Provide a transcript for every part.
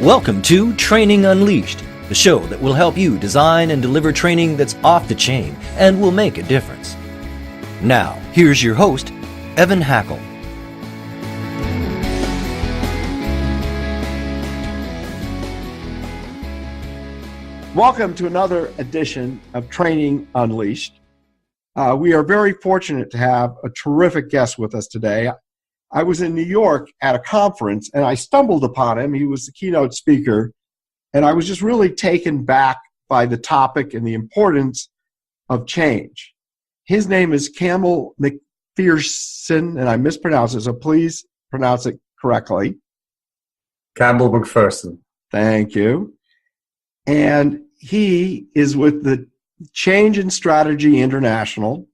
Welcome to Training Unleashed, the show that will help you design and deliver training that's off the chain and will make a difference. Now, here's your host, Evan Hackle. Welcome to another edition of Training Unleashed. We are very fortunate to have a terrific guest with us today. I was in New York at a conference and I stumbled upon him. He was the keynote speaker, and I was just really taken back by the topic and the importance of change. His name is Campbell Macpherson, and I mispronounced it, so please pronounce it correctly. Campbell Macpherson. Thank you. And he is with the Change and Strategy International,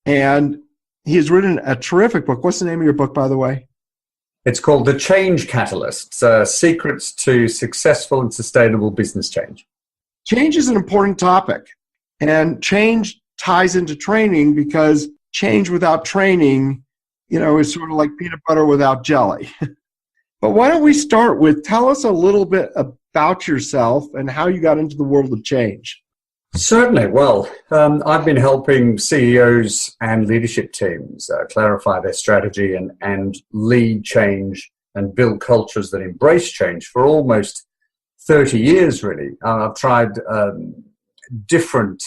and he has written a terrific book. What's the name of your book, by the way? It's called The Change Catalyst, Secrets to Successful and Sustainable Business Change. Change is an important topic, and change ties into training because change without training, is sort of like peanut butter without jelly. But why don't we start with, tell us a little bit about yourself and how you got into the world of change. Certainly. Well, I've been helping CEOs and leadership teams clarify their strategy and lead change and build cultures that embrace change for almost 30 years, really. I've tried different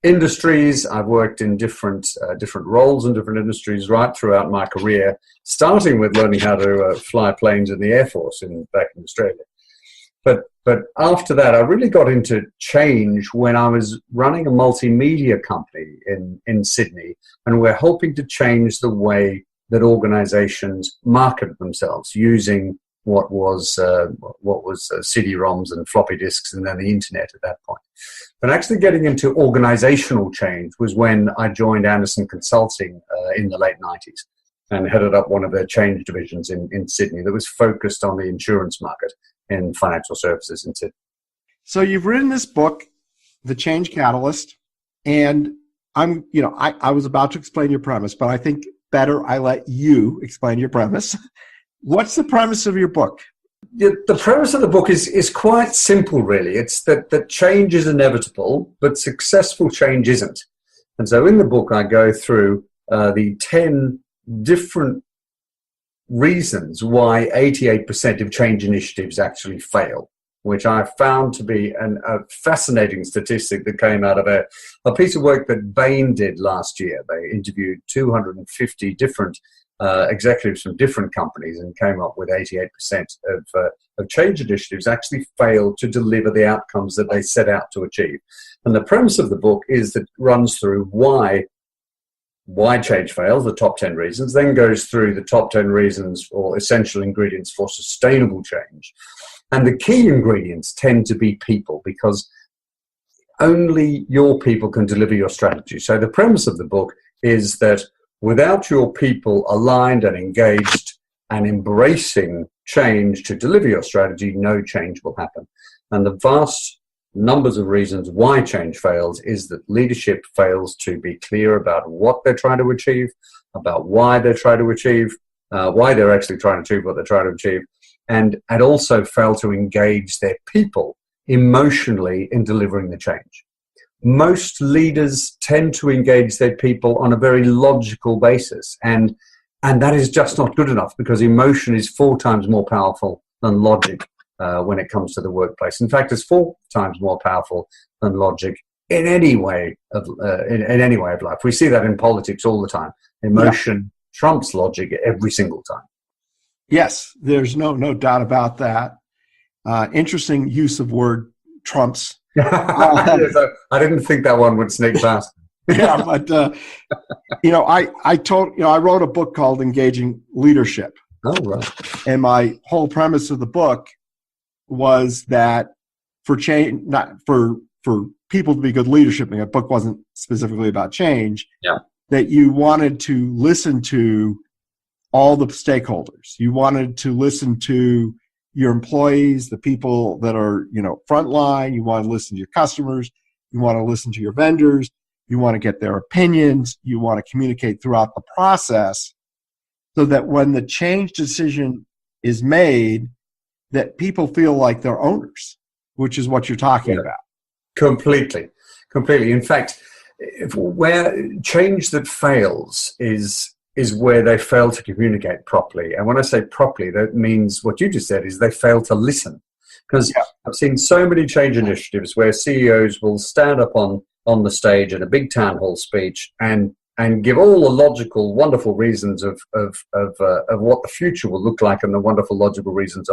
industries. I've worked in different roles in different industries right throughout my career, starting with learning how to fly planes in the Air Force back in Australia. But after that, I really got into change when I was running a multimedia company in Sydney, and we're hoping to change the way that organizations market themselves using what was CD-ROMs and floppy disks and then the internet at that point. But actually getting into organizational change was when I joined Anderson Consulting in the late 90s and headed up one of their change divisions in Sydney that was focused on the insurance market in financial services in Sydney. So you've written this book, The Change Catalyst, and I was about to explain your premise, but I think better I let you explain your premise. What's the premise of your book? The premise of the book is quite simple, really. It's that change is inevitable, but successful change isn't. And so in the book, I go through the 10 different reasons why 88% of change initiatives actually fail, which I found to be a fascinating statistic that came out of a piece of work that Bain did last year. They interviewed 250 different executives from different companies and came up with 88% of change initiatives actually fail to deliver the outcomes that they set out to achieve. And the premise of the book is that runs through why change fails, the top 10 reasons, then goes through the top 10 reasons or essential ingredients for sustainable change. And the key ingredients tend to be people, because only your people can deliver your strategy. So the premise of the book is that without your people aligned and engaged and embracing change to deliver your strategy, no change will happen. And the vast numbers of reasons why change fails is that leadership fails to be clear about what they're trying to achieve, about why they're trying to achieve, why they're actually trying to achieve what they're trying to achieve, and also fail to engage their people emotionally in delivering the change. Most leaders tend to engage their people on a very logical basis, and that is just not good enough, because emotion is 4 times more powerful than logic when it comes to the workplace. In fact, it's 4 times more powerful than logic in any way of life. We see that in politics all the time. Emotion trumps logic every single time. Yes, there's no doubt about that. Interesting use of word trumps. I didn't think that one would sneak past. Yeah, but I wrote a book called Engaging Leadership. Oh, right. And my whole premise of the book was that for change, not for people to be good leadership, and the book wasn't specifically about change, that you wanted to listen to all the stakeholders. You wanted to listen to your employees, the people that are, frontline. You want to listen to your customers. You want to listen to your vendors. You want to get their opinions. You want to communicate throughout the process so that when the change decision is made, that people feel like they're owners, which is what you're talking about. Completely. In fact, where change that fails is where they fail to communicate properly. And when I say properly, that means what you just said is they fail to listen. Because I've seen so many change initiatives where CEOs will stand up on the stage in a big town hall speech and give all the logical, wonderful reasons of what the future will look like and the wonderful, logical reasons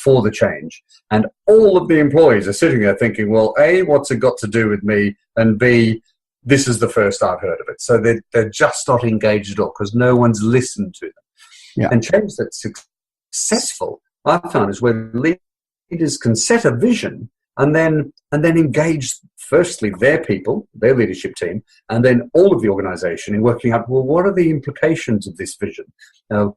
for the change. And all of the employees are sitting there thinking, well, A, what's it got to do with me? And B, this is the first I've heard of it. So they're just not engaged at all because no one's listened to them. Yeah. And change that's successful, I found, is where leaders can set a vision and then engage, firstly, their people, their leadership team, and then all of the organization in working out, well, what are the implications of this vision?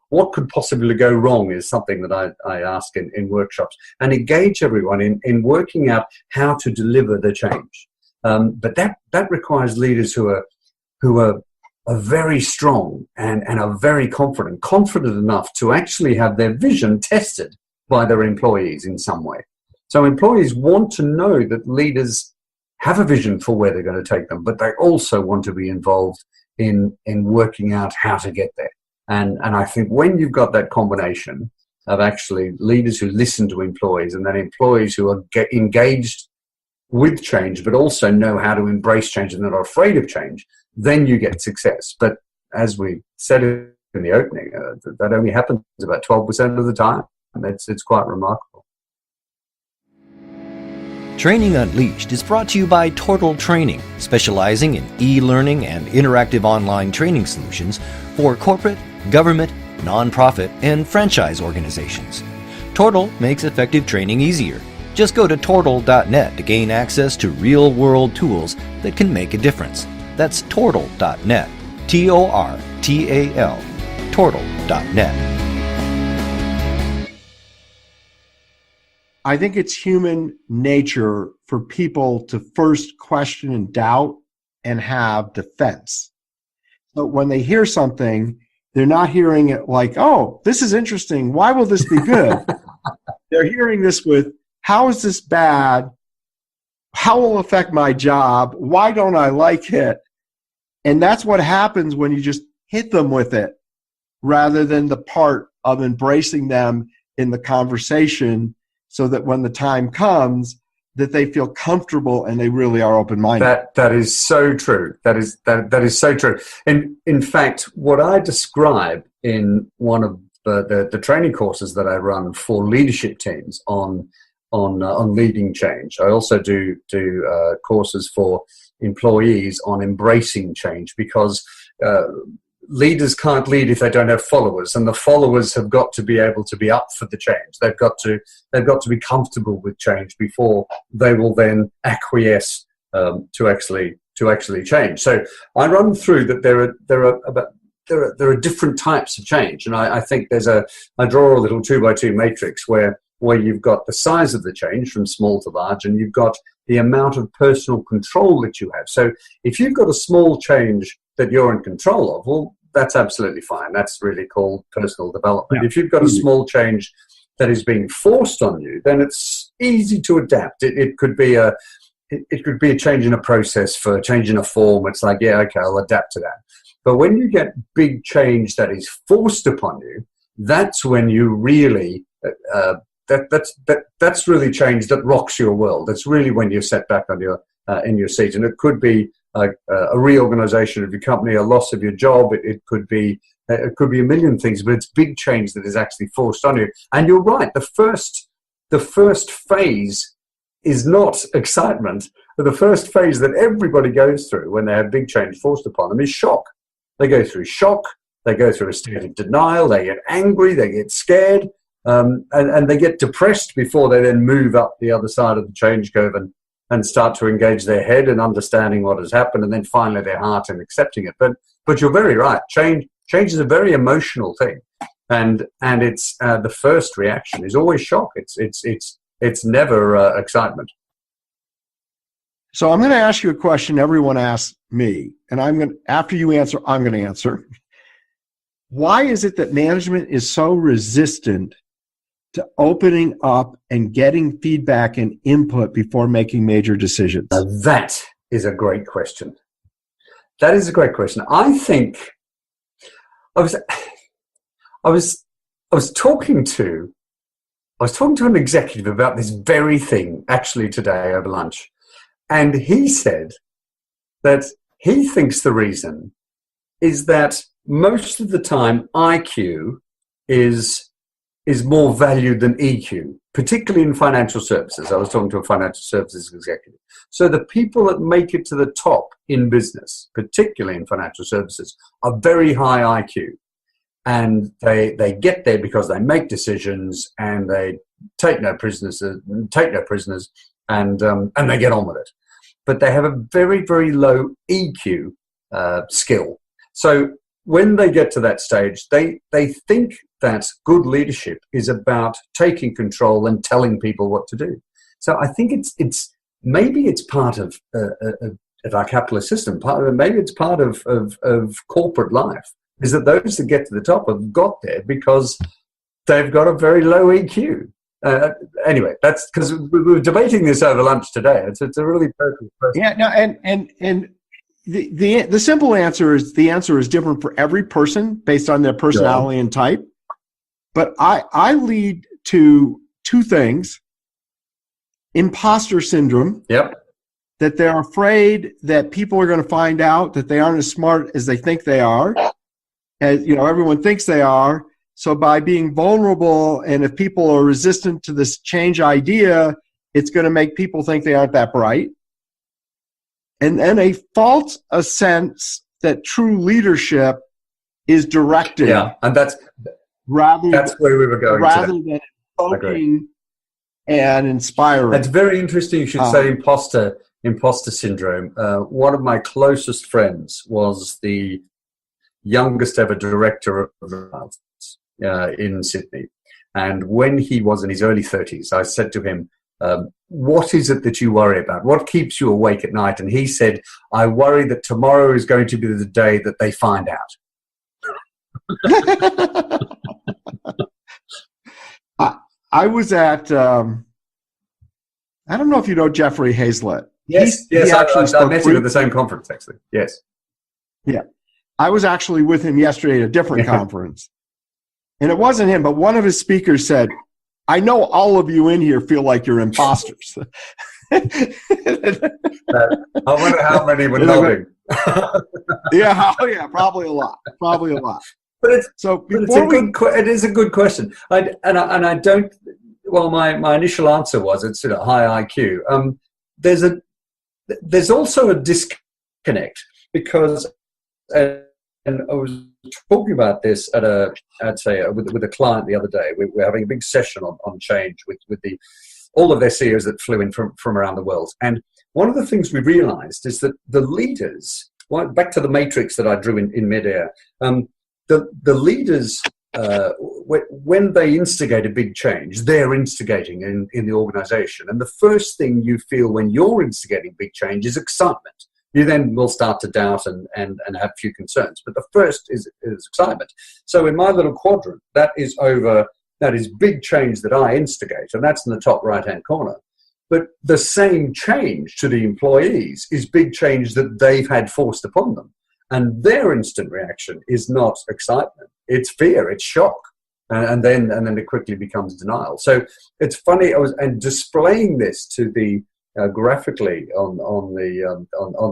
What could possibly go wrong is something that I ask in workshops, and engage everyone in working out how to deliver the change. But that requires leaders who are very strong and are very confident enough to actually have their vision tested by their employees in some way. So employees want to know that leaders have a vision for where they're going to take them, but they also want to be involved in working out how to get there. And I think when you've got that combination of actually leaders who listen to employees and then employees who are engaged with change, but also know how to embrace change and not afraid of change, then you get success. But as we said in the opening, that only happens about 12% of the time. It's quite remarkable. Training Unleashed is brought to you by Tortal Training, specializing in e-learning and interactive online training solutions for corporate, government, nonprofit, and franchise organizations. Tortal makes effective training easier. Just go to tortal.net to gain access to real-world tools that can make a difference. That's tortal.net, Tortal, tortal.net. I think it's human nature for people to first question and doubt and have defense. So when they hear something, they're not hearing it like, oh, this is interesting. Why will this be good? They're hearing this with, how is this bad? How will it affect my job? Why don't I like it? And that's what happens when you just hit them with it rather than the part of embracing them in the conversation, so that when the time comes, that they feel comfortable and they really are open-minded. That is so true. That is so true. And in fact, what I describe in one of the training courses that I run for leadership teams on leading change. I also do courses for employees on embracing change, because leaders can't lead if they don't have followers, and the followers have got to be able to be up for the change. They've got to be comfortable with change before they will then acquiesce to actually change. So I run through that there are different types of change, and I think I draw a little 2x2 matrix where you've got the size of the change from small to large, and you've got the amount of personal control that you have. So if you've got a small change that you're in control of, well, that's absolutely fine. That's really called personal development. Yeah. If you've got a small change that is being forced on you, then it's easy to adapt. It could be a change in a process, for a change in a form. It's like, yeah, okay, I'll adapt to that. But when you get big change that is forced upon you, that's when you really that's really change that rocks your world. That's really when you're set back on in your seat, and it could be a reorganization of your company, a loss of your job. It could be a million things, but it's big change that is actually forced on you. And you're right. The first phase is not excitement. But the first phase that everybody goes through when they have big change forced upon them is shock. They go through shock. They go through a state of denial. They get angry. They get scared. And they get depressed before they then move up the other side of the change curve and start to engage their head in understanding what has happened, and then finally their heart in accepting it. But you're very right. Change is a very emotional thing, and it's the first reaction is always shock. It's never excitement. So I'm going to ask you a question everyone asks me, and after you answer, I'm going to answer. Why is it that management is so resistant to opening up and getting feedback and input before making major decisions? That is a great question. That is a great question. I think I was talking to an executive about this very thing actually today over lunch, and he said that he thinks the reason is that most of the time IQ is more valued than EQ, particularly in financial services. I was talking to a financial services executive. So the people that make it to the top in business, particularly in financial services, are very high IQ. And they get there because they make decisions and they take no prisoners, and they get on with it. But they have a very, very low EQ skill. So when they get to that stage, they think that good leadership is about taking control and telling people what to do. So I think it's maybe it's part of our capitalist system. Maybe it's part of corporate life. Is that those that get to the top have got there because they've got a very low EQ. Anyway, that's because we were debating this over lunch today. It's a really personal question. Yeah, no, and the simple answer is the answer is different for every person based on their personality and type. But I lead to two things: imposter syndrome. Yep. That they're afraid that people are going to find out that they aren't as smart as they think they are. As everyone thinks they are. So by being vulnerable, and if people are resistant to this change idea, it's going to make people think they aren't that bright. And then a false sense that true leadership is directed. Yeah, and that's where we were going. Rather than invoking and inspiring. That's very interesting. You should say imposter syndrome. One of my closest friends was the youngest ever director of the arts in Sydney. And when he was in his early 30s, I said to him, what is it that you worry about? What keeps you awake at night? And he said, I worry that tomorrow is going to be the day that they find out. I was at, I don't know if you know Jeffrey Hazlett. Yes, I met him at the same conference, actually. Yes. Yeah. I was actually with him yesterday at a different conference. And it wasn't him, but one of his speakers said, I know all of you in here feel like you're imposters. I wonder how many were nodding. Probably a lot. But it is a good question. I don't. Well, my initial answer was it's high IQ. There's also a disconnect because, and I was talking about this with a client the other day. We were having a big session on change with all of their CEOs that flew in from around the world. And one of the things we realized is that the leaders, back to the matrix that I drew in midair, the leaders, when they instigate a big change, they're instigating in the organization. And the first thing you feel when you're instigating big change is excitement. You then will start to doubt and have few concerns. But the first is excitement. So in my little quadrant, that is big change that I instigate, and that's in the top right-hand corner. But the same change to the employees is big change that they've had forced upon them. And their instant reaction is not excitement. It's fear, it's shock. And then it quickly becomes denial. So it's funny, and displaying this to the graphically on the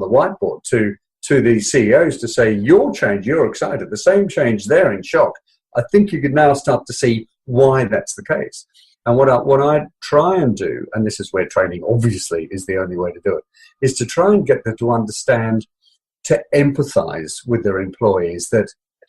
whiteboard to the CEOs to say, your change, you're excited, the same change, they're in shock. I think you could now start to see why that's the case. And what I try and do, and this is where training obviously is the only way to do it, is to try and get them to understand, to empathize with their employees,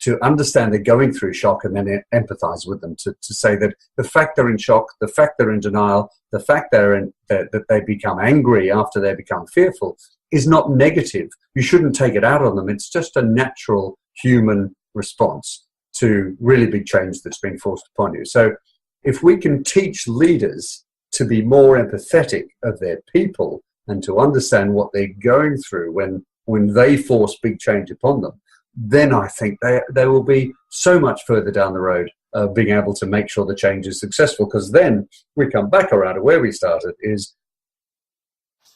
to understand they're going through shock, and then empathize with them, to say that the fact they're in shock, the fact they're in denial, the fact that they become angry after they become fearful is not negative. You shouldn't take it out on them. It's just a natural human response to really big change that's been forced upon you. So if we can teach leaders to be more empathetic of their people and to understand what they're going through when they force big change upon them, then I think they will be so much further down the road of being able to make sure the change is successful, because then we come back around to where we started, is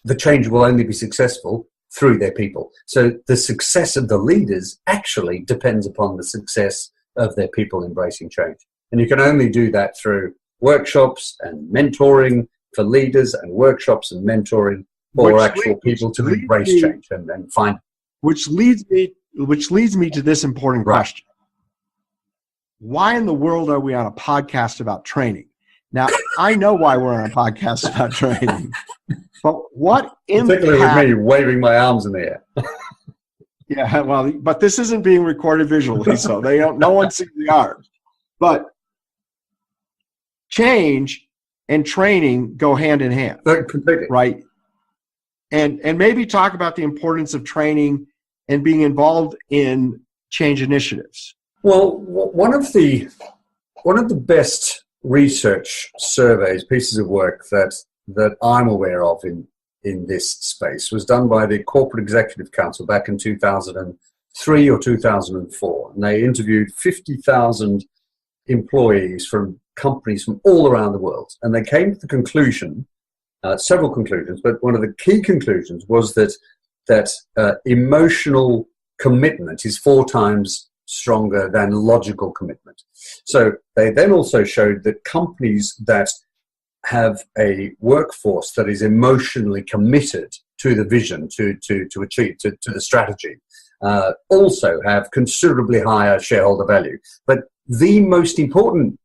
the change will only be successful through their people. So the success of the leaders actually depends upon the success of their people embracing change. And you can only do that through workshops and mentoring for leaders, and workshops and mentoring for actual people to embrace change and find. Which leads me to this important question. Why in the world are we on a podcast about training? Now, I know why we're on a podcast about training, but what impact... Particularly with me waving my arms in the air. Yeah, well, but this isn't being recorded visually, so no one sees the arms. But change and training go hand in hand, Completely. right? And maybe talk about the importance of training and being involved in change initiatives. Well, one of the best research surveys, pieces of work that I'm aware of in this space was done by the Corporate Executive Council back in 2003 or 2004. And they interviewed 50,000 employees from companies from all around the world. And they came to the conclusion, several conclusions, but one of the key conclusions was that emotional commitment is 4 times stronger than logical commitment. So they then also showed that companies that have a workforce that is emotionally committed to the vision, to achieve, to the strategy, also have considerably higher shareholder value. But the most important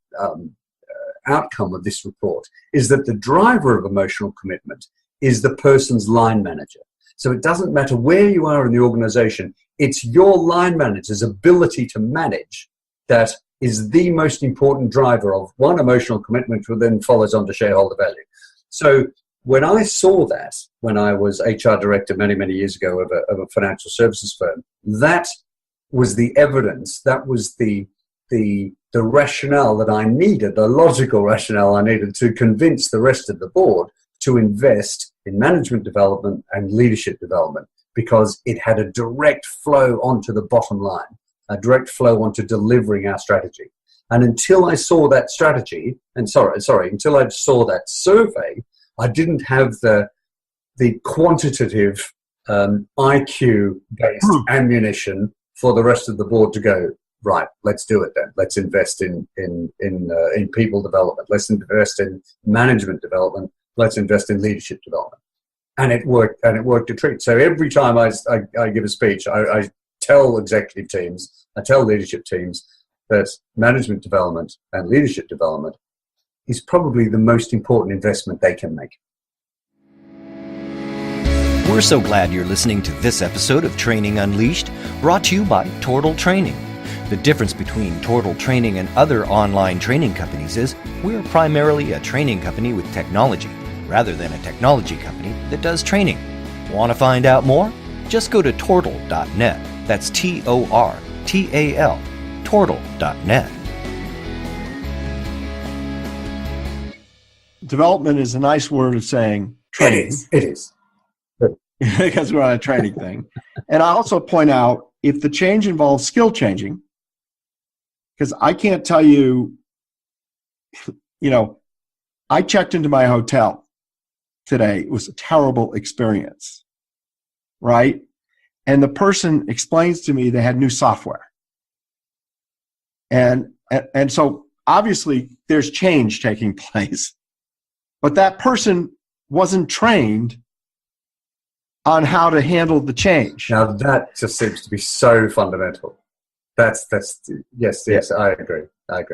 outcome of this report is that the driver of emotional commitment is the person's line manager. So it doesn't matter where you are in the organization, it's your line manager's ability to manage that is the most important driver of one, emotional commitment, which then follows on to shareholder value. So when I saw that, when I was HR director many, many years ago of a financial services firm, that was the evidence, that was the rationale that I needed, the logical rationale I needed to convince the rest of the board to invest in management development and leadership development, because it had a direct flow onto the bottom line, a direct flow onto delivering our strategy. And until I saw that strategy, until I saw that survey, I didn't have the quantitative IQ-based ammunition for the rest of the board to go, right, let's do it then. Let's invest in people development. Let's invest in management development. Let's invest in leadership development. And it worked a treat. So every time I give a speech, I tell executive teams, I tell leadership teams that management development and leadership development is probably the most important investment they can make. We're so glad you're listening to this episode of Training Unleashed, brought to you by Tortal Training. The difference between Tortal Training and other online training companies is we're primarily a training company with technology, rather than a technology company that does training. Want to find out more? Just go to tortal.net. That's TORTAL, tortal.net. Development is a nice word of saying training. It is. Because we're on a training thing. And I also point out, if the change involves skill changing, because I can't tell you, I checked into my hotel today. It was a terrible experience, right? And the person explains to me they had new software. And so obviously there's change taking place, but that person wasn't trained on how to handle the change. Now that just seems to be so fundamental. That's yes, I agree. And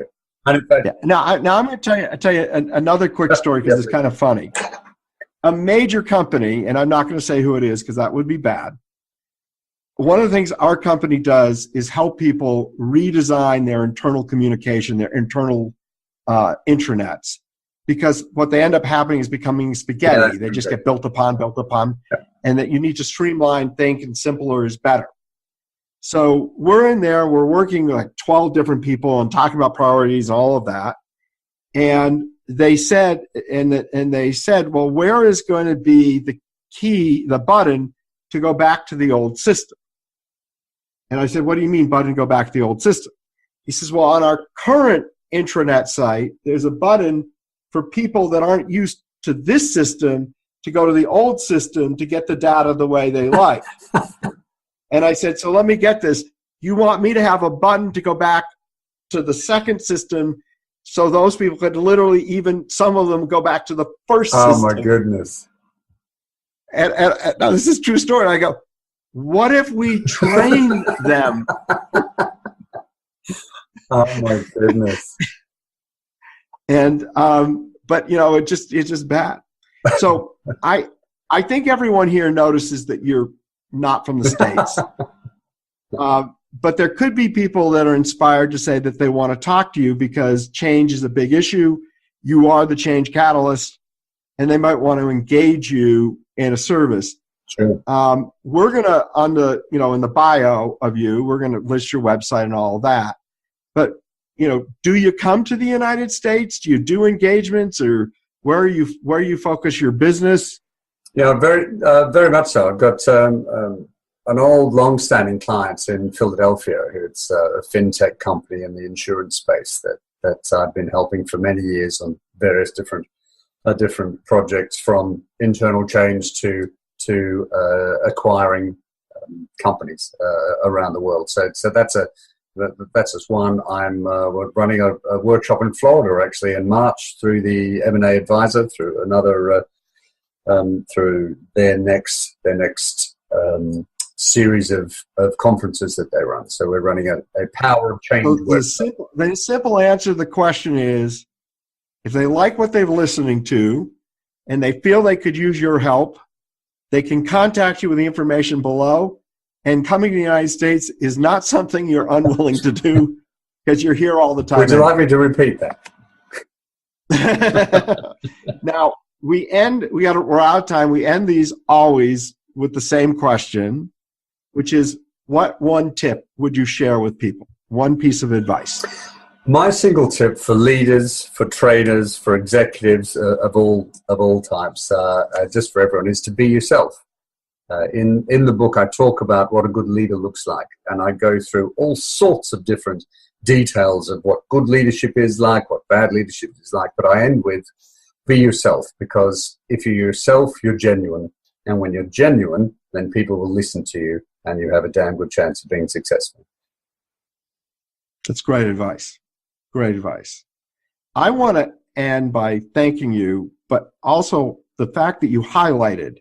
in fact, Now I'm going to tell you another quick story, because it's kind of funny. A major company, and I'm not going to say who it is because that would be bad. One of the things our company does is help people redesign their internal communication, their internal intranets, because what they end up happening is becoming spaghetti. They just get built upon, and that you need to streamline, think, and simpler is better. So we're in there, we're working with like 12 different people and talking about priorities and all of that. And they said, well, where is going to be the key, the button to go back to the old system? And I said, what do you mean button go back to the old system? He says, well, on our current intranet site, there's a button for people that aren't used to this system to go to the old system to get the data the way they like. And I said, so let me get this. You want me to have a button to go back to the second system so those people could literally, even some of them, go back to the first system? Oh, my goodness. And now this is a true story. I go, what if we train them? Oh, my goodness. And, but, it's just bad. So I think everyone here notices that you're not from the States. But there could be people that are inspired to say that they want to talk to you because change is a big issue. You are the change catalyst, and they might want to engage you in a service. Sure. We're going to, in the bio of you, we're going to list your website and all of that. But, do you come to the United States? Do you do engagements, or where you focus your business? Yeah, very much so. I've got an old, long-standing client in Philadelphia. It's a fintech company in the insurance space that I've been helping for many years on various different projects, from internal change to acquiring companies around the world. So that's just one. I'm running a workshop in Florida actually in March through the M&A Advisor, through another through their next series of conferences that they run. So we're running a power of change. So the simple answer to the question is, if they like what they're listening to and they feel they could use your help, they can contact you with the information below. And coming to the United States is not something you're unwilling to do because you're here all the time. Would you like me to repeat that? Now, we're out of time. We end these always with the same question, which is, what one tip would you share with people? One piece of advice. My single tip for leaders, for traders, for executives of all types, just for everyone, is to be yourself. In the book, I talk about what a good leader looks like, and I go through all sorts of different details of what good leadership is like, what bad leadership is like, but I end with be yourself, because if you're yourself, you're genuine, and when you're genuine, then people will listen to you, and you have a damn good chance of being successful. That's great advice. Great advice. I want to end by thanking you, but also the fact that you highlighted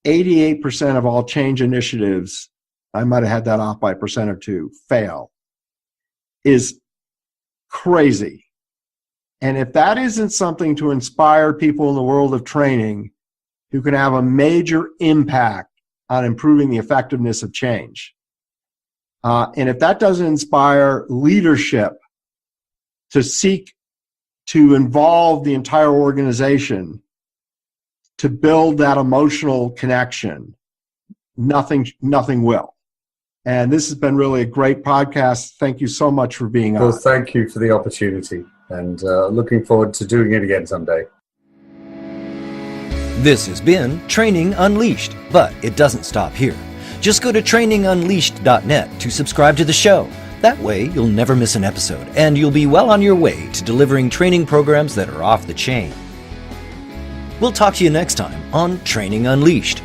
88% of all change initiatives, I might have had that off by a percent or two, fail, is crazy. And if that isn't something to inspire people in the world of training who can have a major impact on improving the effectiveness of change, and if that doesn't inspire leadership to seek to involve the entire organization to build that emotional connection, nothing will. And this has been really a great podcast. Thank you so much for being on. Well, thank you for the opportunity, and looking forward to doing it again someday. This has been Training Unleashed, but it doesn't stop here. Just go to trainingunleashed.net to subscribe to the show. That way, you'll never miss an episode, and you'll be well on your way to delivering training programs that are off the chain. We'll talk to you next time on Training Unleashed.